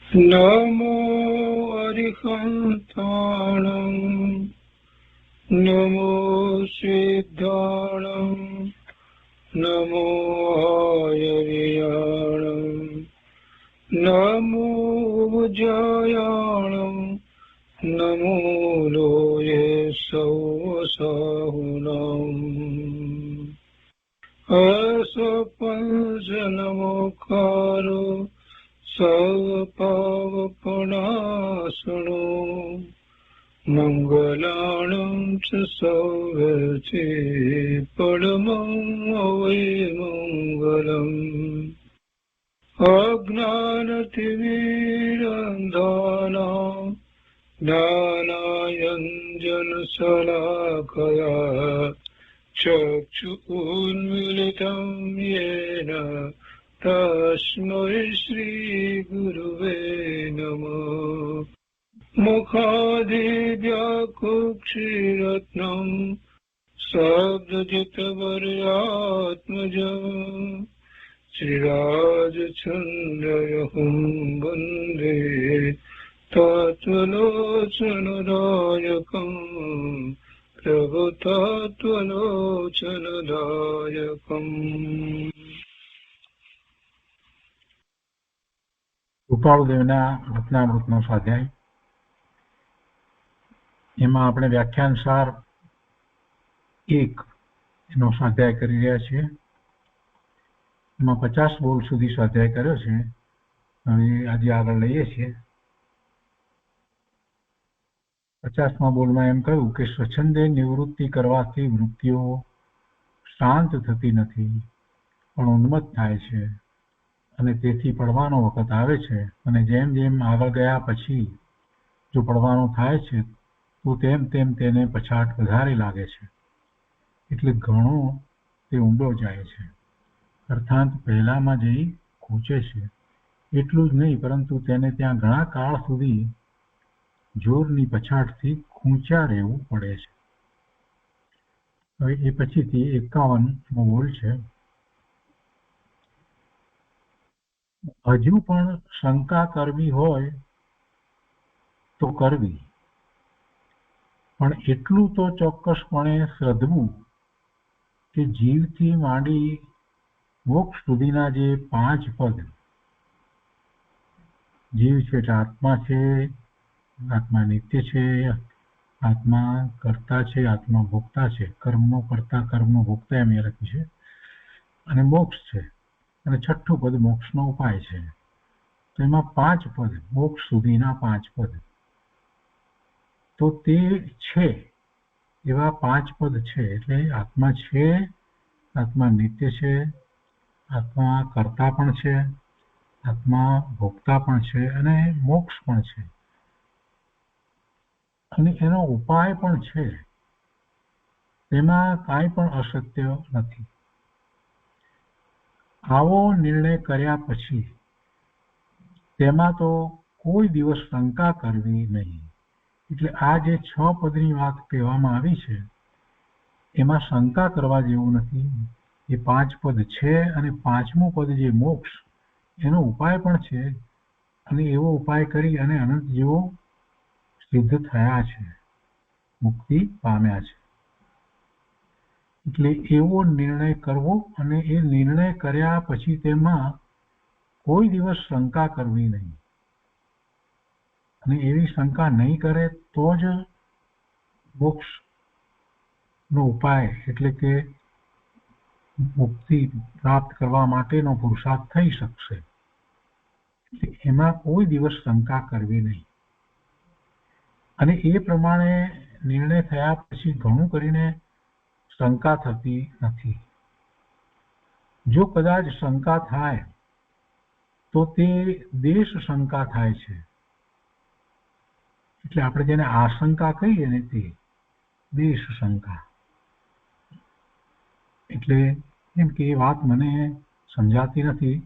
નમો અરિહંતાણં નમો સિદ્ધાણં નમો આયર્યાણં નમો ઉજ્જયાણં નમો લોયે સૌસાહુનં અસપંસ નમોકારો સર્વપાવપનાશનો મંગલાણં ચ સૌવર્ચે પરમં મંગલમ અજ્ઞાનતિમિરંધાનાં જ્ઞાનાંજનશલાકયા ચક્ષુન્મીલિतं येन તસ્મૈ શ્રીગુરુવે નમઃ મુખાદિવ્યાકુક્ષિરત્નં શબ્દજિતવર્યાત્મજં શ્રીરાજચંદ્રયહું વંદે તત્વલોચનદાયકં પ્રભુતત્વલોચનદાયકં. કૃપાળુદેવના રત્નામૃતનો સ્વાધ્યાય. એમાં આપણે વ્યાખ્યાનસાર 1 એનો સ્વાધ્યાય કરી રહ્યા છીએ. એમાં 50 બોલ સુધી સ્વાધ્યાય કર્યો છે. હવે આજે આગળ લઈએ છીએ. 50મા બોલમાં એમ કહ્યું કે સ્વચ્છંદે નિવૃત્તિ કરવાથી વૃત્તિઓ શાંત થતી નથી પણ ઉન્મત્ત થાય છે અને તેથી પડવાનો વખત આવે છે. અને જેમ જેમ આગળ ગયા પછી જો પડવાનું થાય છે તો તેમ તેમ તેને પછાટ વધારે લાગે છે, એટલે ઘણો તે ઊંડો જાય છે. અર્થાત પહેલામાં જઈ ખૂંચે છે. એટલું જ નહીં, પરંતુ તેને ત્યાં ઘણા કાળ સુધી જોરની પછાટથી ખૂંચ્યા રહેવું પડે છે. હવે એ પછીથી 51મો બોલ છે. હજુ પણ શંકા કરવી હોય તો કરવી, પણ એટલું તો ચોક્કસપણે શ્રદ્ધવું કે જીવથી માંડી મોક્ષ સુધીના જે 5 પદ, જીવ છે એટલે આત્મા છે, આત્મા નિત્ય છે, આત્મા કર્તા છે, આત્મા ભોગતા છે, કર્મનો કર્તા કર્મનો ભોગતા એમ એ લખ્યું છે, અને મોક્ષ છે, અને 6થું પદ મોક્ષનો ઉપાય છે. તો એમાં 5 પદ, મોક્ષ સુધીના 5 પદ, તો તે છે એવા 5 પદ છે. એટલે આત્મા છે, આત્મા નિત્ય છે, આત્મા કર્તા પણ છે, આત્મા ભોગતા પણ છે, અને મોક્ષ પણ છે, અને એનો ઉપાય પણ છે. તેમાં કાંઈ પણ અસત્ય નથી. આવો નિર્ણય કર્યા પછી તેમાં તો કોઈ દિવસ શંકા કરવી નહીં. એટલે આ જે 6 પદની વાત કહેવામાં આવી છે એમાં શંકા કરવા જેવું નથી. એ 5 પદ છે, અને 5મું પદ જે મોક્ષ, એનો ઉપાય પણ છે, અને એવો ઉપાય કરી અને અનંત જેવો સિદ્ધ થયા છે, મુક્તિ પામ્યા છે. એટલે એવો નિર્ણય કરવો, અને એ નિર્ણય કર્યા પછી તેમાં કોઈ દિવસ શંકા કરવી નહીં. અને એવી શંકા નહીં કરે તો જ મોક્ષનો ઉપાય એટલે કે મુક્તિ પ્રાપ્ત કરવા માટેનો પુરુષાર્થ થઈ શકશે. એમાં કોઈ દિવસ શંકા કરવી નહીં. અને એ પ્રમાણે નિર્ણય થયા પછી ઘણું કરીને શંકા થતી નથી. જો કદાચ શંકા થાય તો તે દેશ શંકા થાય છે. એટલે આપણે જેને આશંકા કહીએ ને તે દેશ શંકા. એટલે એમ કે એ વાત મને સમજાતી નથી,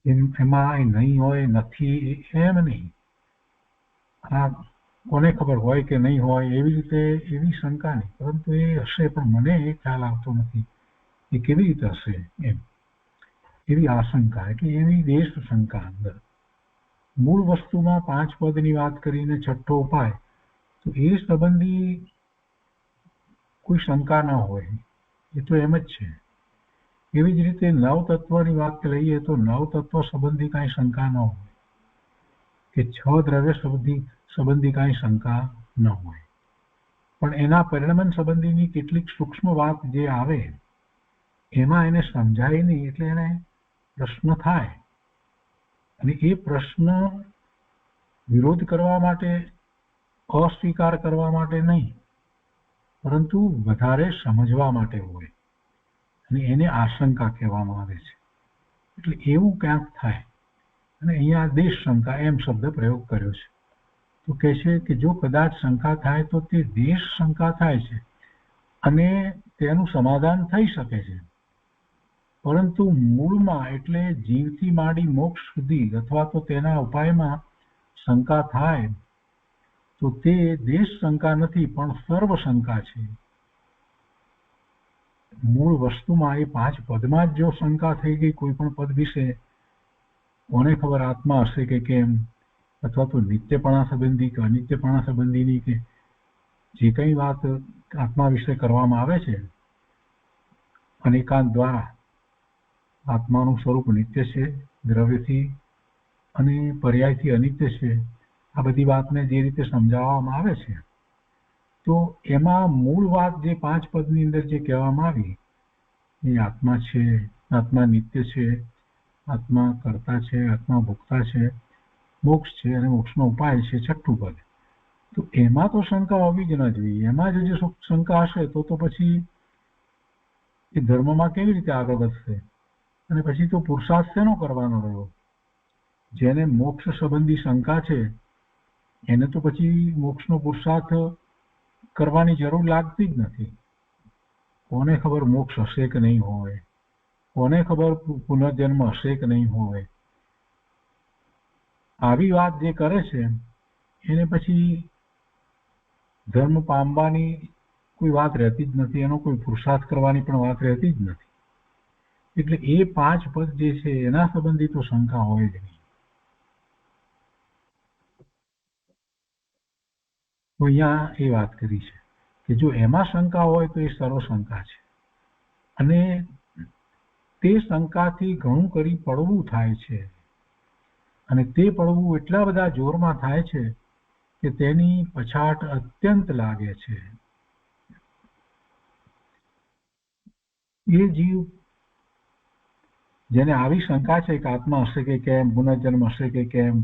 એમાં નહીં હોય, નથી એમ નહીં. આ કોને ખબર હોય કે નહીં હોય એવી રીતે એવી શંકા નહીં, પરંતુ એ હશે પણ મને એ ખ્યાલ આવતો નથી એ કેવી રીતે હશે. એમ એવી આશંકા, એટલે એવી દેશ શંકા અંદર. મૂળ વસ્તુમાં 5 પદની વાત કરીને છઠ્ઠો ઉપાય, તો એ સંબંધી કોઈ શંકા ન હોય, એ તો એમ જ છે. એવી જ રીતે નવ તત્વની વાત લઈએ તો નવ તત્વ સંબંધી કાંઈ શંકા ન હોય, કે 6 દ્રવ્ય સંબંધી કાંઈ શંકા ન હોય. પણ એના પરિણમન સંબંધીની કેટલીક સૂક્ષ્મ વાત જે આવે એમાં એને સમજાય નહીં, એટલે એને પ્રશ્ન થાય. અને એ પ્રશ્ન વિરોધ કરવા માટે, અસ્વીકાર કરવા માટે નહીં, પરંતુ વધારે સમજવા માટે હોય, અને એને આશંકા કહેવામાં આવે છે. એટલે એવું ક્યાંક થાય. અને અહીંયા દેશ શંકા એમ શબ્દ પ્રયોગ કર્યો છે. તો કહે છે કે જો કદાચ શંકા થાય તો તે દેશ શંકા થાય છે, અને તેનું સમાધાન થઈ શકે છે. પરંતુ મૂળમાં, એટલે જીવથી માંડી મોક્ષ સુધી અથવા તો તેના ઉપાયમાં શંકા થાય તો તે દેશ શંકા નથી, પણ સર્વ શંકા છે. મૂળ વસ્તુમાં એ 5 પદમાં જ જો શંકા થઈ ગઈ કોઈ પણ પદ વિશે, કોને ખબર આત્મા હશે કે કેમ, અથવા તો નિત્યપણા સંબંધી કે અનિત્યપણા સંબંધીની કે જે કંઈ વાત આત્મા વિશે કરવામાં આવે છે અનેકાંત દ્વારા, આત્માનું સ્વરૂપ નિત્ય છે, દ્રવ્યથી અને પર્યાયથી અનિત્ય છે, આ બધી વાતને જે રીતે સમજાવવામાં આવે છે, તો એમાં મૂળ વાત જે 5 પદની અંદર જે કહેવામાં આવી, એ આત્મા છે, આત્મા નિત્ય છે, આત્મા કર્તા છે, આત્મા ભોગતા છે, મોક્ષ છે અને મોક્ષનો ઉપાય છે, છઠ્ઠું પદ. તો એમાં તો શંકા હોવી જ ન જોઈએ. એમાં જો શંકા હશે તો પછી એ ધર્મમાં કેવી રીતે આગળ વધશે, અને પછી તો પુરુષાર્થ શેનો કરવાનો રહ્યો? જેને મોક્ષ સંબંધી શંકા છે એને તો પછી મોક્ષનો પુરુષાર્થ કરવાની જરૂર લાગતી જ નથી. કોને ખબર મોક્ષ હશે કે નહીં હોય, કોને ખબર પુનર્જન્મ હશે કે નહીં હોય. આવી વાત જે કરે છે એને પછી ધર્મ પામવાની કોઈ વાત રહેતી જ નથી, એનો કોઈ પુરુષાર્થ કરવાની પણ વાત રહેતી જ નથી. એટલે એ 5 પદ જે છે એના સંબંધી તો શંકા હોય જ નહીં. તો અહીંયા એ વાત કરી છે કે જો એમાં શંકા હોય તો એ સર્વ શંકા છે, અને તે શંકાથી ઘણું કરી પડવું થાય છે, અને તે પડવું એટલા બધા જોરમાં થાય છે કે તેની પછાટ અત્યંત લાગે છે. એ જીવ જેને આવી શંકા છે કે આત્મા હશે કે કેમ, પુનર્જન્મ હશે કે કેમ,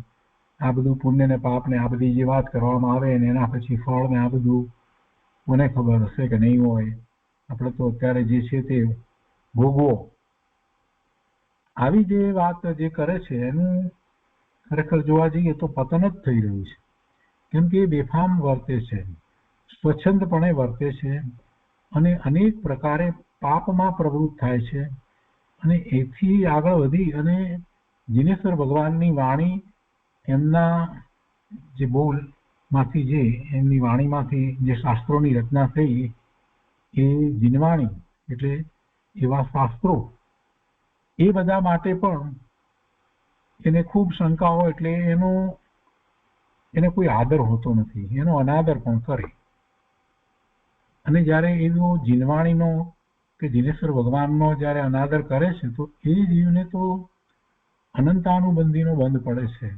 આ બધું પુણ્ય ને પાપ ને આ બધી જે વાત કરવામાં આવે ને એના પછી ફળ ને આ બધું કોને ખબર હશે કે નહીં હોય, આપણે તો અત્યારે જે છે તે ભોગવો, આવી જે વાત જે કરે છે એનું ખરેખર જોવા જઈએ તો પતન જ થઈ રહ્યું છે. કેમ કે એ બેફામ વર્તે છે, સ્વચ્છંદપણે વર્તે છે, અને અનેક પ્રકારે પાપમાં પ્રવૃત્ત થાય છે, અને એથી આગળ વધી અને જીનેશ્વર ભગવાનની વાણી, એમના જે બોલમાંથી જે એમની વાણીમાંથી જે શાસ્ત્રોની રચના થઈ એ જીનવાણી, એટલે એવા શાસ્ત્રો, એ બધા માટે પણ એને ખૂબ શંકા હોય, એટલે એને કોઈ આદર હોતો નથી, એનો અનાદર પણ કરે. અને જ્યારે એનો જીનવાણીનો કે જીનેશ્વર ભગવાનનો જ્યારે અનાદર કરે છે તો એ જીવને તો અનંતાનુબંધીનો બંધ પડે છે,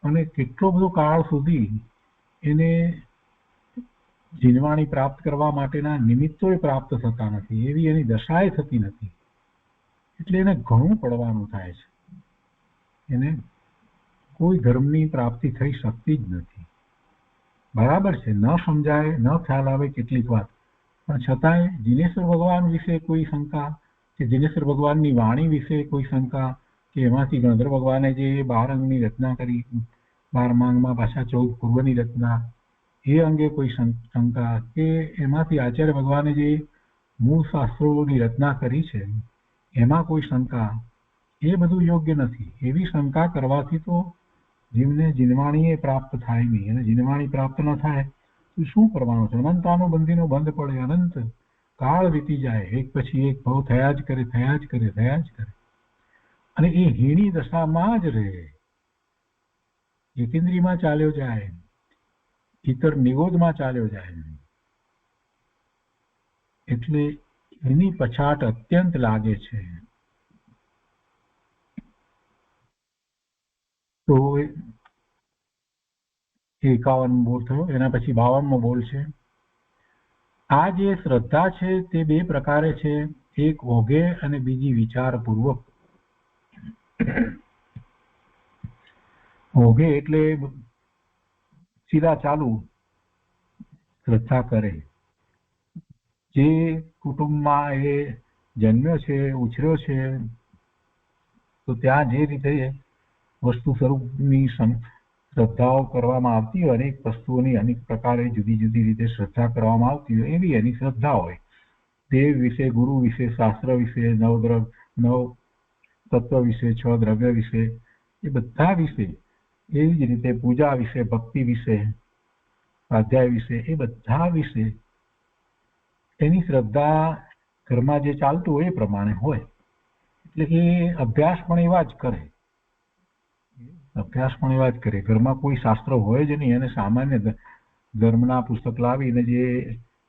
અને કેટલો બધો કાળ સુધી એને જીનવાણી પ્રાપ્ત કરવા માટેના નિમિત્તોય પ્રાપ્ત થતા નથી, એવી એની દશાએ થતી નથી. એટલે એને ઘણું પડવાનું થાય છે, એને કોઈ ધર્મની પ્રાપ્તિ થઈ શકતી જ નથી. બરાબર છે, ન સમજાય, ન ખ્યાલ આવે કેટલીક વાત, પણ છતાંય જીનેશ્વર ભગવાન વિશે કોઈ શંકા, કે જીનેશ્વર ભગવાનની વાણી વિશે કોઈ શંકા, કે એમાંથી ગણધર ભગવાને જે 12 અંગની રચના કરી, 12 અંગમાં પાછા 14 પૂર્વની રચના, એ અંગે કોઈ શંકા, કે એમાંથી આચાર્ય ભગવાને જે મૂળ શાસ્ત્રોની રચના કરી છે એમાં કોઈ શંકા, એ બધું યોગ્ય નથી. એવી શંકા કરવાથી તો જીવને જીનવાણી પ્રાપ્ત થાય નહીં, અને જીનવાણી પ્રાપ્ત ન થાય તો શું કરવાનું છે? અનંતાનુબંધીનો બંધ પડે, અનંત કાળ વીતી જાય, એક પછી એક ભવ થયા જ કરે, થયા જ કરે, થયા જ કરે. અને એ હીણી દશામાં જ રહે, એકેન્દ્રીયમાં ચાલ્યો જાય, ઇતર નિગોદમાં ચાલ્યો જાય, એટલે એની પછાટ અત્યંત લાગે છે. તો 51 બોલ થયો. એના પછી 52મો બોલ છે. આ જે શ્રદ્ધા છે તે બે પ્રકારે છે, એક ઓઘે અને બીજી વિચારપૂર્વક. ઓઘે એટલે સીધા ચાલુ શ્રદ્ધા કરે. જે કુટુંબમાં એ જન્મ્યો છે, ઉછર્યો છે, તો ત્યાં જે રીતે વસ્તુ સ્વરૂપની શ્રદ્ધાઓ કરવામાં આવતી હોય, અનેક વસ્તુઓની અનેક પ્રકારે જુદી જુદી રીતે શ્રદ્ધા કરવામાં આવતી હોય, એવી એની શ્રદ્ધા હોય. દેવ વિશે, ગુરુ વિશે, શાસ્ત્ર વિશે, નવ તત્વ વિશે, 6 દ્રવ્ય વિશે, એ બધા વિશે, એવી જ રીતે પૂજા વિશે, ભક્તિ વિશે, સ્વાધ્યાય વિશે, એ બધા વિશે એની શ્રદ્ધા ઘરમાં જે ચાલતું હોય એ પ્રમાણે હોય. એટલે એ અભ્યાસ પણ એવા જ કરે. ઘરમાં કોઈ શાસ્ત્ર હોય જ નહીં, અને સામાન્ય ધર્મના પુસ્તક લાવીને જે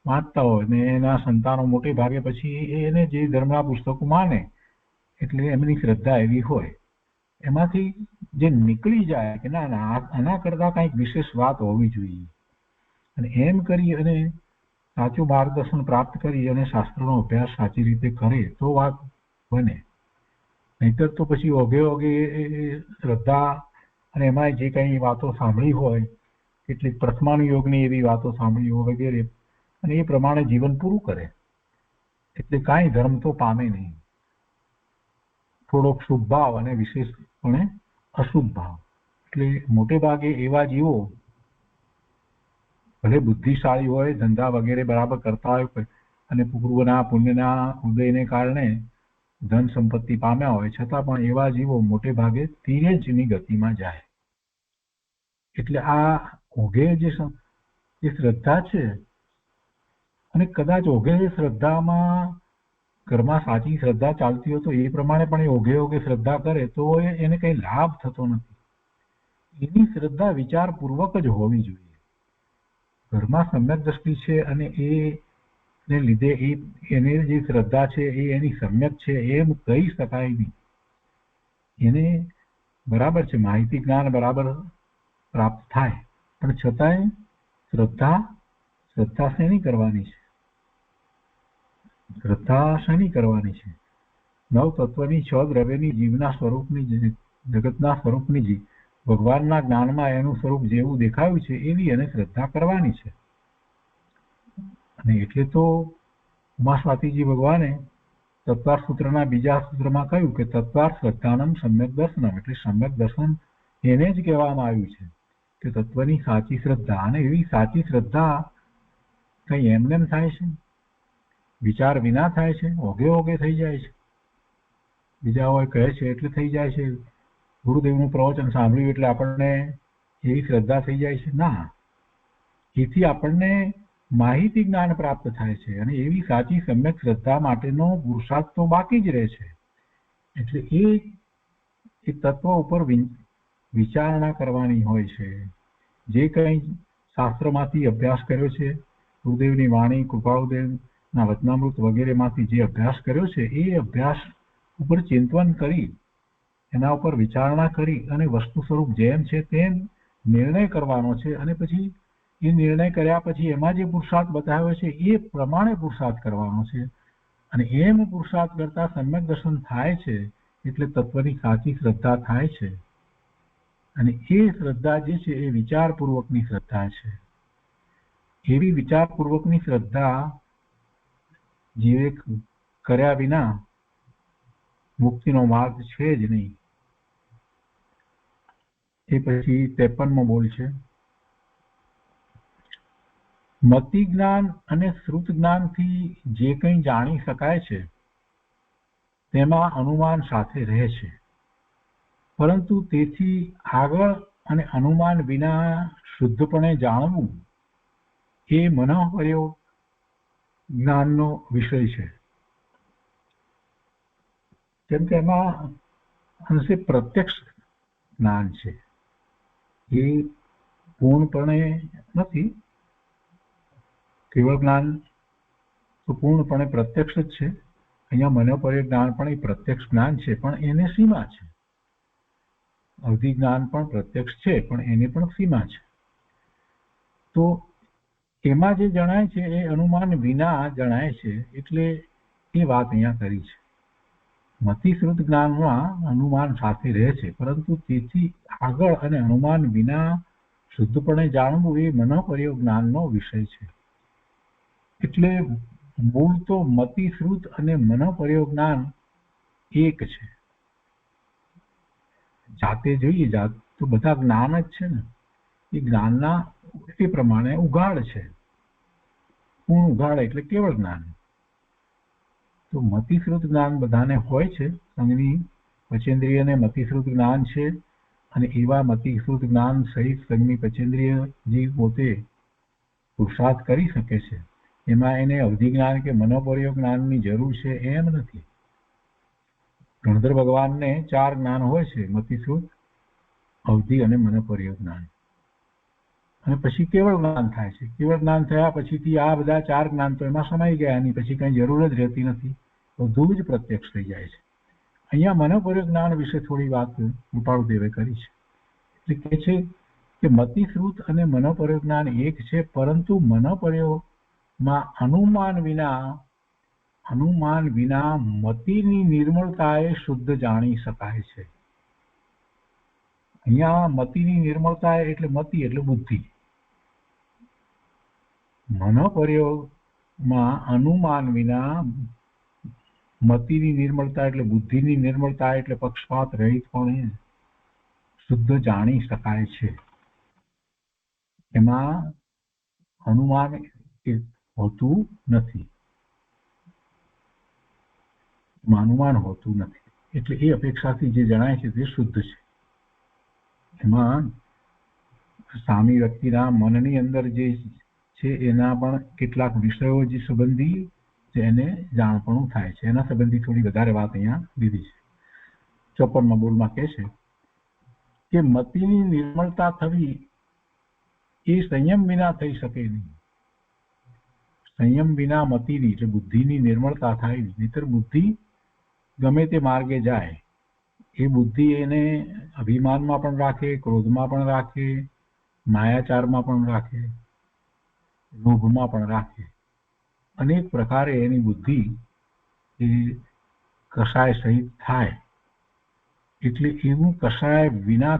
વાંચતા હોય ને એના સંતાનો મોટે ભાગે પછી એને જે ધર્મના પુસ્તકો માને, એટલે એમની શ્રદ્ધા એવી હોય. એમાંથી જે નીકળી જાય કે ના ના આના કરતા કંઈક વિશેષ વાત હોવી જોઈએ, અને એમ કરી અને સાચું માર્ગદર્શન પ્રાપ્ત કરી અને શાસ્ત્રનો અભ્યાસ સાચી રીતે કરે તો વાત બને. નહીતર તો પછી ઓઘે શ્રદ્ધા અને એમાં જે કંઈ વાતો સાંભળી હોય, કેટલીક પ્રથમાનુયોગની એવી વાતો સાંભળી હોય વગેરે, અને એ પ્રમાણે જીવન પૂરું કરે, એટલે કાંઈ ધર્મ તો પામે નહીં. થોડોક શુભ ભાવ અને વિશેષપણે અશુભ ભાવ. એટલે મોટે ભાગે એવા જીવો ભલે બુદ્ધિશાળી હોય, ધંધા વગેરે બરાબર કરતા હોય, અને પૂર્વના પુણ્યના ઉદયને કારણે ધન સંપત્તિ પામ્યા હોય, છતાં પણ એવા જીવો મોટે ભાગે તિર્યંચની ગતિમાં જાય. એટલે આ ઓઘે જે શ્રદ્ધા છે, અને કદાચ ઓઘે શ્રદ્ધામાં ઘરમાં સાચી શ્રદ્ધા ચાલતી હોય તો એ પ્રમાણે પણ એ ઓઘે શ્રદ્ધા કરે તો એને કંઈ લાભ થતો નથી. એની શ્રદ્ધા વિચારપૂર્વક જ હોવી જોઈએ. ઘરમાં સમ્યક દ્રષ્ટિ છે, અને એને લીધે એને જે શ્રદ્ધા છે એ એની સમ્યક છે એમ કહી શકાય નહીં. એને બરાબર છે, માહિતી જ્ઞાન બરાબર પ્રાપ્ત થાય, પણ છતાંય શ્રદ્ધા શેની કરવાની છે? શ્રદ્ધા શેની કરવાની છે? 9 તત્વની, 6 દ્રવ્યની, જીવના સ્વરૂપની, જગતના સ્વરૂપની, ભગવાનના જ્ઞાનમાં એનું સ્વરૂપ જેવું દેખાયું છે એવી એને શ્રદ્ધા કરવાની છે. અને એટલે તો ઉમાસ્વાતીજી ભગવાને તત્વાર સૂત્રના બીજા સૂત્રમાં કહ્યું કે તત્વાર શ્રદ્ધાનમ સમ્યક દર્શનમ, એટલે સમ્યક દર્શન એને જ કહેવામાં આવ્યું છે કે તત્વની સાચી શ્રદ્ધા. અને એવી સાચી શ્રદ્ધા કઈ એમને થાય છે? વિચાર વિના થાય છે? ઓઘે થઈ જાય છે? બીજા હોય કહે છે એટલે થઈ જાય છે? ગુરુદેવનું પ્રવચન સાંભળ્યું એટલે આપણને એવી શ્રદ્ધા થઈ જાય છે? ના, એથી આપણને માહિતી જ્ઞાન પ્રાપ્ત થાય છે, અને એવી સાચી સમ્યક શ્રદ્ધા માટેનો પુરુષાર્થ તો બાકી જ રહે છે. એટલે એ તત્વ ઉપર વિચારણા કરવાની હોય છે. જે કંઈ શાસ્ત્રમાંથી અભ્યાસ કર્યો છે, ગુરુદેવની વાણી, કૃપાળુદેવના વચનામૃત વગેરેમાંથી જે અભ્યાસ કર્યો છે, એ અભ્યાસ ઉપર ચિંતન કરી, એના ઉપર વિચારણા કરી અને વસ્તુ સ્વરૂપ જેમ છે તેમ નિર્ણય કરવાનો છે. અને પછી એ નિર્ણય કર્યા પછી એમાં જે પુરુષાર્થ બતાવ્યો છે એ પ્રમાણે પુરુષાર્થ કરવાનો છે. અને એમ પુરુષાર્થ કરતા સમ્યક દર્શન થાય છે, એટલે તત્વની સાચી શ્રદ્ધા થાય છે. અને એ શ્રદ્ધા જે છે એ વિચારપૂર્વકની શ્રદ્ધા છે. એવી વિચારપૂર્વકની શ્રદ્ધા જીવે કર્યા વિના મુક્તિનો માર્ગ છે જ નહીં. એ પછી 53મો બોલ છે. મતિ જ્ઞાન અને શ્રુત જ્ઞાનથી જે કંઈ જાણી શકાય છે તેમાં અનુમાન સાથે રહે છે, પરંતુ તેથી આગળ અને અનુમાન વિના શુદ્ધપણે જાણવું એ મનોપ્રયોગ જ્ઞાનનો વિષય છે. કેમ કે એમાં અંશે પ્રત્યક્ષ જ્ઞાન છે. એ પૂર્ણપણે નથી. કેવળ જ્ઞાન તો પૂર્ણપણે પ્રત્યક્ષ જ છે. અહીંયા મનોપર્ય જ્ઞાન પણ એ પ્રત્યક્ષ જ્ઞાન છે, પણ એને સીમા છે. અવધિ જ્ઞાન પણ પ્રત્યક્ષ છે, પણ એને પણ સીમા છે. તો એમાં જે જણાય છે એ અનુમાન વિના જણાય છે, એટલે એ વાત અહીંયા કરી છે. મતિશ્રુત જ્ઞાનમાં અનુમાન સાથે રહે છે, પરંતુ તેથી આગળ અને અનુમાન વિના શુદ્ધપણે જાણવું એ મનોપર્ય જ્ઞાનનો વિષય છે. એટલે મૂળ તો મતિશ્રુત અને મનોપર્ય જ્ઞાન એક છે. જાતે જોઈએ તો બધા જ્ઞાન જ છે ને, એ જ્ઞાનના એ પ્રમાણે ઉઘાડ છે. પૂર્ણ ઉઘાડ એટલે કેવળ જ્ઞાન. તો મતિશ્રુત જ્ઞાન બધાને હોય છે. સંઘની પચેન્દ્રિયને મતિશ્રુત જ્ઞાન છે, અને એવા મતિશ્રુત જ્ઞાન સહિત સંઘની પચેન્દ્રિય જે પોતે પુરુષાર્થ કરી શકે છે, એમાં એને અવધિ જ્ઞાન કે મનોપર્ય જ્ઞાનની જરૂર છે એમ નથી. ગણધર ભગવાનને 4 જ્ઞાન હોય છે: મતિશ્રુત, અવધિ અને મનોપર્ય જ્ઞાન. અને પછી કેવળ જ્ઞાન થાય છે. કેવળ જ્ઞાન થયા પછીથી આ બધા 4 જ્ઞાન તો એમાં સમાઈ ગયા, એની પછી કઈ જરૂર જ રહેતી નથી. બધું જ પ્રત્યક્ષ થઈ જાય છે. અહીંયા મનોપર્ય જ્ઞાન વિશે થોડી વાત કૃપાળુદેવે કરી છે. એટલે કહે છે કે મતિશ્રુત અને મનોપર્ય જ્ઞાન એક છે, પરંતુ મનોપર્યમાં અનુમાન વિના મતિની નિર્મળતાએ શુદ્ધ જાણી શકાય છે. અહીંયા મતિની નિર્મળતા એટલે મતિ એટલે બુદ્ધિ. મનોપર્યમાં અનુમાન વિના મતિની નિર્મળતા એટલે બુદ્ધિની નિર્મળતા એટલે પક્ષપાત રહિત પણ શુદ્ધ જાણી શકાય છે. એમાં અનુમાન હોતું નથી. અનુમાન હોતું નથી એટલે એ અપેક્ષાથી જે જણાય છે તે શુદ્ધ છે. એમાં સામી વ્યક્તિના મનની અંદર જે છે એના પણ કેટલાક વિષયો જે સંબંધી એને જાણપણું થાય છે, એના સંબંધી થોડી વધારે વાત અહીંયા લીધી છે. 54મા બોલમાં કહે છે કે મતિની નિર્મળતા થવી એ સંયમ વિના થઈ શકે નહીં. સંયમ વિના મતિની એટલે બુદ્ધિની નિર્મળતા થાય, નહીતર બુદ્ધિ ગમે તે માર્ગે જાય. એ બુદ્ધિ એને અભિમાનમાં પણ રાખે, ક્રોધમાં પણ રાખે, માયાચારમાં પણ રાખે, લોભમાં પણ રાખે. અનેક પ્રકારે એની બુદ્ધિ એ કષાય સહિત થાય. એટલે એવું કષાય વિના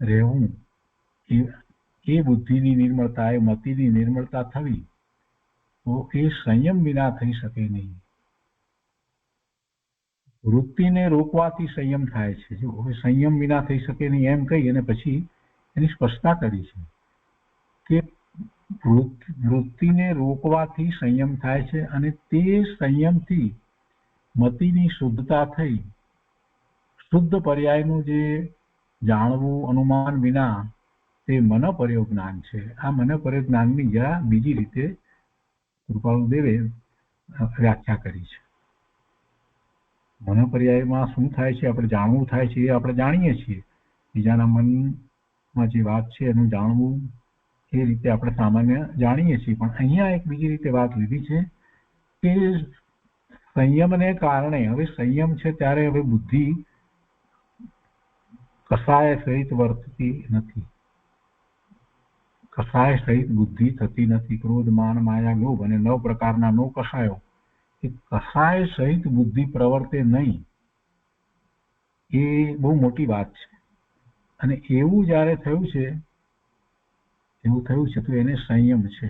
રહેવું એ બુદ્ધિની નિર્મળતા, એ મતિની નિર્મળતા થવી તો એ સંયમ વિના થઈ શકે નહીં. વૃત્તિને રોકવાથી સંયમ થાય છે. જો હવે સંયમ વિના થઈ શકે નહીં એમ કહી અને પછી એની સ્પષ્ટતા કરી છે કે વૃત્તિને રોકવાથી સંયમ થાય છે, અને તે સંયમથી મતિની શુદ્ધતા થઈ શુદ્ધ પર્યાયનું જે જાણવું અનુમાન વિના તે મનોપર્ય જ્ઞાન છે. આ મનોપર્ય જ્ઞાનની જરા બીજી રીતે કૃપાળુદેવે વ્યાખ્યા કરી છે. મનોપર્યાયમાં શું થાય છે, આપણે જાણવું થાય છે, એ આપણે જાણીએ છીએ. બીજાના મનમાં જે વાત છે એનું જાણવું એ રીતે આપણે સામાન્ય જાણીએ છીએ. પણ અહીંયા એક બીજી રીતે વાત લીધી છે કે સંયમને કારણે, હવે સંયમ છે ત્યારે હવે બુદ્ધિ કસાય સહિત વર્તતી નથી. કસાય સહિત બુદ્ધિ થતી નથી. ક્રોધ, માન, માયા, લોભ અને 9 પ્રકારના 9 કસાયો એ કસાય સહિત બુદ્ધિ પ્રવર્તે નહીં. એ બહુ મોટી વાત છે. અને એવું જ્યારે થયું છે તો એને સંયમ છે.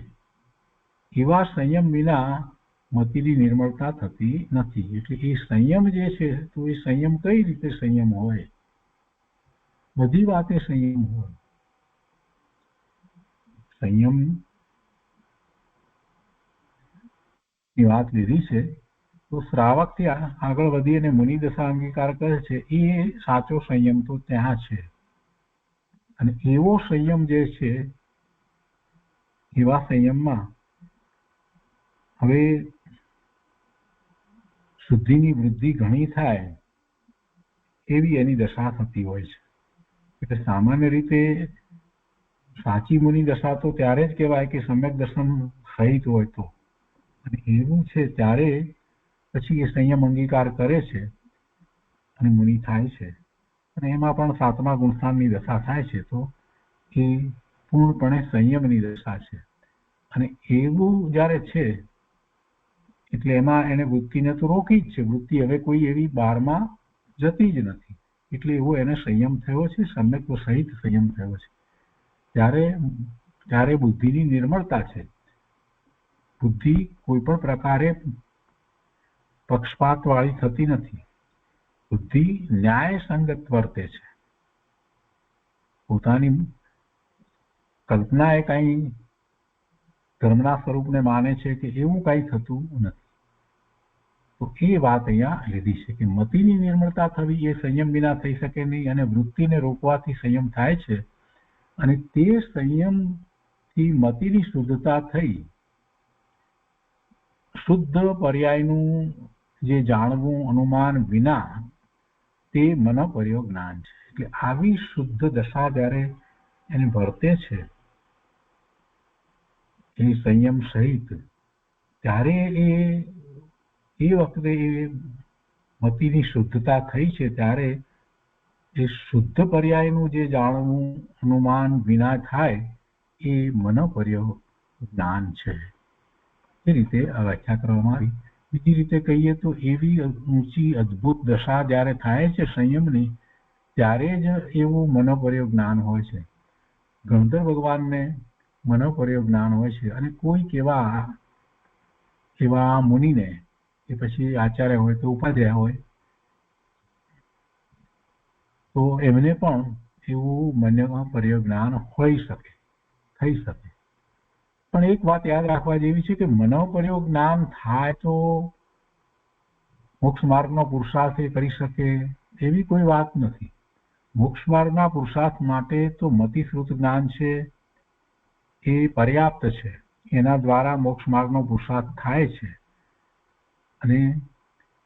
એવા સંયમ વિના મતિની નિર્મળતા થતી નથી. એટલે એ સંયમ જે છે તો એ સંયમ કઈ રીતે સંયમ હોય? બધી વાતે સંયમ હોય. સંયમ ની વાત લીધી છે તો શ્રાવકથી આગળ વધી અને મુનિ દશા અંગીકાર કરે છે. એ સાચો સંયમ તો ત્યાં છે. અને એવો સંયમ જે છે, એવા સંયમમાં હવે શુદ્ધિની વૃદ્ધિ ઘણી થાય એવી એની દશા થતી હોય છે. એટલે સામાન્ય રીતે સાચી મુનિ દશા તો ત્યારે જ કહેવાય કે સમ્યક દર્શન સહિત હોય તો, અને એવું છે ત્યારે પછી એ સંયમ અંગીકાર કરે છે અને મુનિ થાય છે. અને એમાં પણ 7મા ગુણસ્થાનની દશા થાય છે તો એ પૂર્ણપણે સંયમની દશા છે. અને એવું જ્યારે છે એટલે એમાં એને વૃત્તિને તો રોકી જ છે. વૃત્તિ હવે કોઈ એવી બહારમાં જતી જ નથી. એટલે એવો એને સંયમ થયો છે, સમ્યક સહિત સંયમ થયો છે. ત્યારે બુદ્ધિની નિર્મળતા છે. બુદ્ધિ કોઈ પણ પ્રકારે પક્ષપાત વાળી થતી નથી. બુદ્ધિ ન્યાય સંગત વર્તે છે. પોતાની કલ્પના એ કઈ ધર્મના સ્વરૂપને માને છે કે એવું કઈ થતું નથી. તો એ વાત અહીંયા લીધી છે કે મતિની નિર્મળતા થવી એ સંયમ વિના થઈ શકે નહીં, અને વૃત્તિને રોકવાથી સંયમ થાય છે. અને તે સંયમથી મતિની શુદ્ધતા થઈ શુદ્ધ પર્યાયનું જે જાણવું અનુમાન વિના તે મનોપર્યો જ્ઞાન છે. એટલે આવી શુદ્ધ દશા જ્યારે એને વર્તે છે એ સંયમ સહિત, ત્યારે એ વખતે એ મતિની શુદ્ધતા થઈ છે ત્યારે એ શુદ્ધ પર્યાયનું જે જાણવું અનુમાન વિના થાય એ મનોપર્યો જ્ઞાન છે. એ રીતે વ્યાખ્યા કરવામાં આવી. બીજી રીતે કહીએ તો એવી ઊંચી અદ્ભુત દશા જ્યારે થાય છે સંયમની, ત્યારે જ એવું મનોપર્યો જ્ઞાન હોય છે. ગણધર ભગવાનને મનોપર્યો જ્ઞાન હોય છે. અને કોઈક એવા મુનિને કે પછી આચાર્ય હોય તો ઉપાધ્યાય હોય તો એમને પણ એવું મનોપર્યો જ્ઞાન હોઈ શકે, થઈ શકે. પણ એક વાત યાદ રાખવા જેવી છે કે મનોપર્યો જ્ઞાન થાય તો મોક્ષ માર્ગનો પુરુષાર્થ એ કરી શકે એવી કોઈ વાત નથી. મોક્ષ માર્ગના પુરુષાર્થ માટે તો મતિશ્રુત જ્ઞાન છે એ પર્યાપ્ત છે. એના દ્વારા મોક્ષ માર્ગનો પુરુષાર્થ થાય છે. અને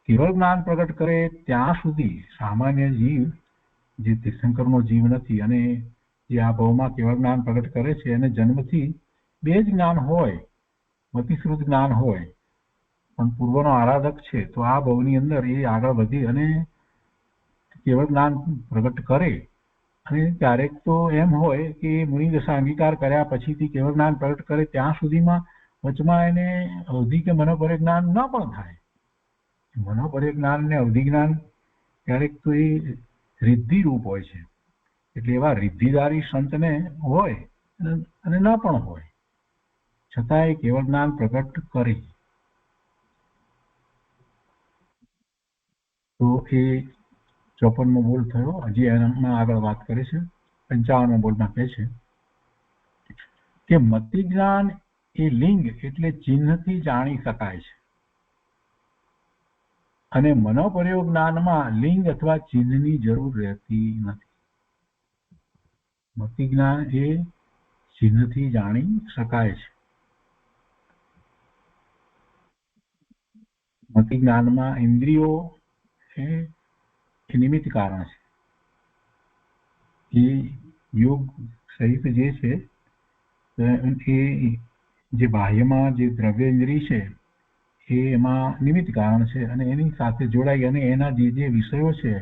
કેવળ જ્ઞાન પ્રગટ કરે ત્યાં સુધી સામાન્ય જીવ, જે તીર્થંકરનો જીવ નથી અને જે આ ભાવમાં કેવળ જ્ઞાન પ્રગટ કરે છે, એને જન્મથી બે જ જ્ઞાન હોય, મતિશ્રુત જ્ઞાન હોય, પણ પૂર્વનો આરાધક છે તો આ ભાવની અંદર એ આગળ વધી અને કેવળ જ્ઞાન પ્રગટ કરે. અને ક્યારેક તો એમ હોય કે મુનિ દશા અંગીકાર કર્યા પછીથી કેવળ જ્ઞાન પ્રગટ કરે ત્યાં સુધીમાં વચમાં એને અવધિ કે મનોપર્ય જ્ઞાન ન પણ થાય. મનોપર્ય જ્ઞાન ને અવધિ જ્ઞાન ક્યારેક તો એ રિદ્ધિ રૂપ હોય છે. એટલે એવા રિદ્ધિદારી સંતને હોય અને ન પણ હોય, છતાં એ કેવળ જ્ઞાન પ્રગટ કરે. તો એ 54મો બોલ થયો. હજી એમાં આગળ વાત કરે છે. 55મો બોલમાં કહે છે કે મતિ જ્ઞાન એ લિંગ એટલે ચિહ્નથી જાણી શકાય છે, અને મનોપર્યો જ્ઞાનમાં લિંગ અથવા ચિહ્નની જરૂર રહેતી નથી. મતિ જ્ઞાન એ ચિહ્નથી જાણી શકાય છે. મતિ જ્ઞાનમાં ઇન્દ્રિયો એ નિમિત્ત કારણ છે. એ યોગ સહિત જે છે એ જે બાહ્યમાં જે દ્રવ્ય ઇન્દ્રિય છે એ એમાં નિમિત્ત કારણ છે. અને એની સાથે જોડાઈ અને એના જે વિષયો છે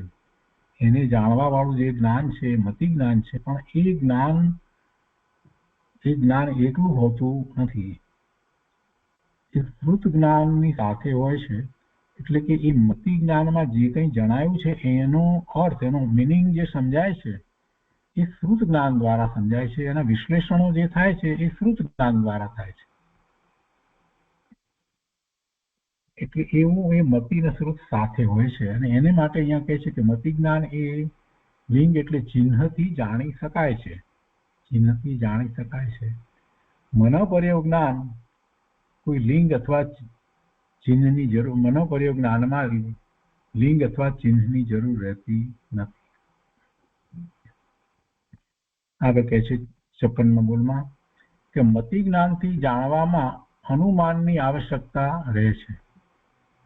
એને જાણવા વાળું જે જ્ઞાન છે એ મતિ જ્ઞાન છે. પણ એ જ્ઞાન એકલું હોતું નથી. એ શ્રુત જ્ઞાનની સાથે હોય છે. એટલે કે એ મતિ જ્ઞાનમાં જે કંઈ જણાયું છે એનો અર્થ, એનો મિનિંગ જે સમજાય છે એ શ્રુત જ્ઞાન દ્વારા સમજાય છે. એના વિશ્લેષણો જે થાય છે એ શ્રુત જ્ઞાન દ્વારા થાય છે. એટલે એવું એ મતિ અને શ્રુત સાથે હોય છે. અને એને માટે અહીંયા કહે છે કે મતિ જ્ઞાન એ લિંગ એટલે ચિહ્નથી જાણી શકાય છે. ચિહ્નથી જાણી શકાય છે. મનોપર્યો જ્ઞાન કોઈ લિંગ અથવા ચિહ્નની જરૂર, મનોપર્યો જ્ઞાનમાં લિંગ અથવા ચિહ્નની જરૂર રહેતી નથી. આગળ કહે છે 56મા બોલમાં કે મતિ જ્ઞાનથી જાણવામાં અનુમાનની આવશ્યકતા રહે છે,